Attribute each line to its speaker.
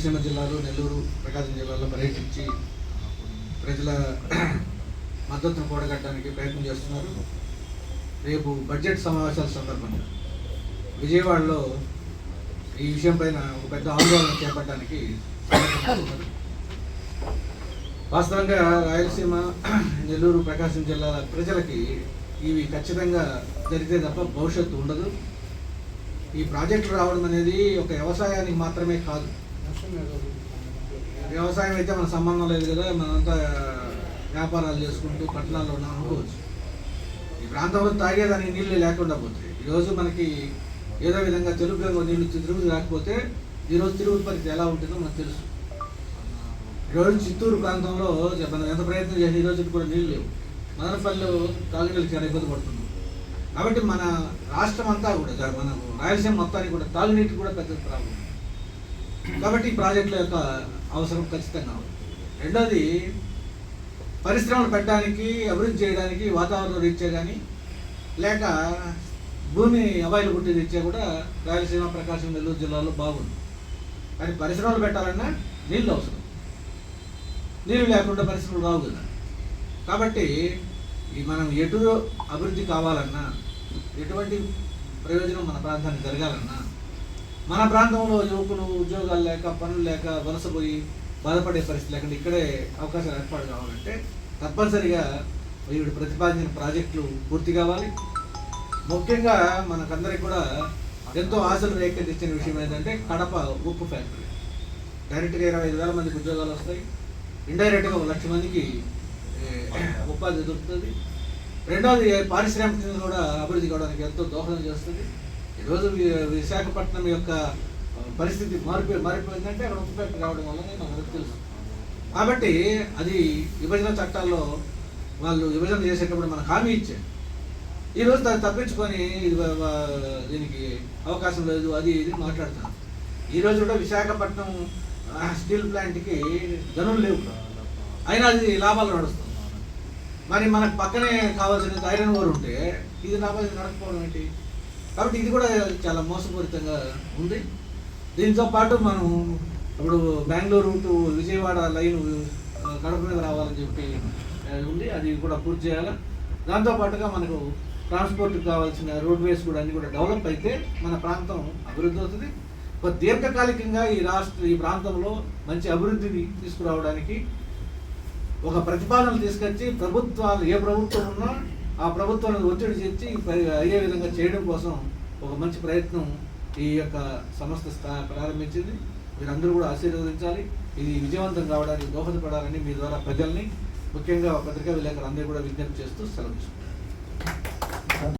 Speaker 1: రాయలసీమ జిల్లాలో నెల్లూరు ప్రకాశం జిల్లాలో పర్యటించి ప్రజల మద్దతును కూడగట్టడానికి ప్రయత్నం చేస్తున్నారు. రేపు బడ్జెట్ సమావేశాల సందర్భంగా విజయవాడలో ఈ విషయం పైన ఒక పెద్ద ఆందోళన చేపట్టడానికి వాస్తవంగా రాయలసీమ నెల్లూరు ప్రకాశం జిల్లాల ప్రజలకి ఇవి ఖచ్చితంగా జరిగితే తప్ప భవిష్యత్తు ఉండదు. ఈ ప్రాజెక్టులు రావడం అనేది ఒక వ్యవసాయానికి మాత్రమే కాదు. వ్యవసాయం అయితే మన సంబంధం లేదు కదా, మనంతా వ్యాపారాలు చేసుకుంటూ పట్టణాల్లో ఉన్నాం అనుకోవచ్చు. ఈ ప్రాంతంలో తాగేదానికి నీళ్ళు లేకుండా పోతాయి. ఈరోజు మనకి ఏదో విధంగా తెలుగు నీళ్ళు తిరుగు రాకపోతే ఈరోజు తిరుగు పరిస్థితి ఎలా ఉంటుందో మనకు తెలుసు. ఈరోజు చిత్తూరు ప్రాంతంలో మనం ఎంత ప్రయత్నం చేసి ఈరోజు కూడా నీళ్ళు లేవు. మదనపల్లిలో తాగునీళ్ళకి చాలా ఇబ్బంది పడుతున్నాం. కాబట్టి మన రాష్ట్రం అంతా కూడా మన రాయలసీమ మొత్తానికి కూడా తాగునీటికి కూడా పెద్ద ప్రాబ్లం. కాబట్టి ఈ ప్రాజెక్టుల యొక్క అవసరం ఖచ్చితంగా ఉంది. రెండోది, పరిశ్రమలు పెట్టడానికి అభివృద్ధి చేయడానికి వాతావరణం రీత్యా కానీ లేక భూమి అవైలబిలిటీ రీత్యా కూడా రాయలసీమ ప్రకాశం నెల్లూరు జిల్లాలో బాగుంది. కానీ పరిశ్రమలు పెట్టాలన్నా నీళ్ళు అవసరం. నీళ్ళు లేకుండా పరిశ్రమలు రావు కదా. కాబట్టి ఈ మనం ఎటు అభివృద్ధి కావాలన్నా, ఎటువంటి ప్రయోజనం మన ప్రాంతానికి జరగాలన్నా, మన ప్రాంతంలో యువకులు ఉద్యోగాలు లేక పనులు లేక వలసపోయి బాధపడే పరిస్థితి లేకుండా ఇక్కడే అవకాశాలు ఏర్పాటు కావాలంటే తప్పనిసరిగా వీడు ప్రతిపాదించిన ప్రాజెక్టులు పూర్తి కావాలి. ముఖ్యంగా మనకందరికి కూడా ఎంతో ఆశలు రేకెత్తించిన విషయం ఏంటంటే కడప ఉక్కు ఫ్యాక్టరీ. డైరెక్ట్గా 25,000 మందికి ఉద్యోగాలు వస్తాయి. ఇండైరెక్ట్గా 1,00,000 మందికి ఉపాధి దొరుకుతుంది. రెండవది, పారిశ్రామికంగా కూడా అభివృద్ధి కావడానికి ఎంతో దోహదం చేస్తుంది. ఈరోజు విశాఖపట్నం యొక్క పరిస్థితి మారిపోయిందంటే అక్కడ ఉక్కు ఫ్యాక్టరీ రావడం వల్లనే మనకు తెలుసు. కాబట్టి అది విభజన చట్టాల్లో వాళ్ళు విభజన చేసేటప్పుడు మనకు హామీ ఇచ్చారు. ఈరోజు దాన్ని తప్పించుకొని దీనికి అవకాశం లేదు అది ఇది మాట్లాడుతున్నాం. ఈరోజు కూడా విశాఖపట్నం స్టీల్ ప్లాంట్కి గనులు లేవు, అయినా అది లాభాలు నడుస్తుంది. మరి మనకు పక్కనే కావాల్సిన ఐరన్ ఓర్ ఉంటే ఇది నడకపోవడం ఏంటి? కాబట్టి ఇది కూడా చాలా మోసపూరితంగా ఉంది. దీంతో పాటు మనం ఇప్పుడు బెంగళూరు టు విజయవాడ లైన్ కడప మీద రావాలని చెప్పి ఉంది, అది కూడా పూర్తి చేయాలి. దాంతోపాటుగా మనకు ట్రాన్స్పోర్ట్కి కావాల్సిన రోడ్వేస్ కూడా అన్నీ కూడా డెవలప్ అయితే మన ప్రాంతం అభివృద్ధి అవుతుంది. ఒక దీర్ఘకాలికంగా ఈ ప్రాంతంలో మంచి అభివృద్ధిని తీసుకురావడానికి ఒక ప్రతిపాదనలు తీసుకొచ్చి ప్రభుత్వాలు ఏ ప్రభుత్వం ఉన్నా ఆ ప్రభుత్వాన్ని ఒత్తిడి చేసి అయ్యే విధంగా చేయడం కోసం ఒక మంచి ప్రయత్నం ఈ యొక్క సంస్థ ప్రారంభించింది. మీరందరూ కూడా ఆశీర్వదించాలి. ఇది విజయవంతం కావడానికి దోహదపడాలని మీ ద్వారా ప్రజల్ని, ముఖ్యంగా పత్రికా విలేకరులు అందరూ కూడా విజ్ఞప్తి చేస్తూ సెలవు తీసుకుంటారు.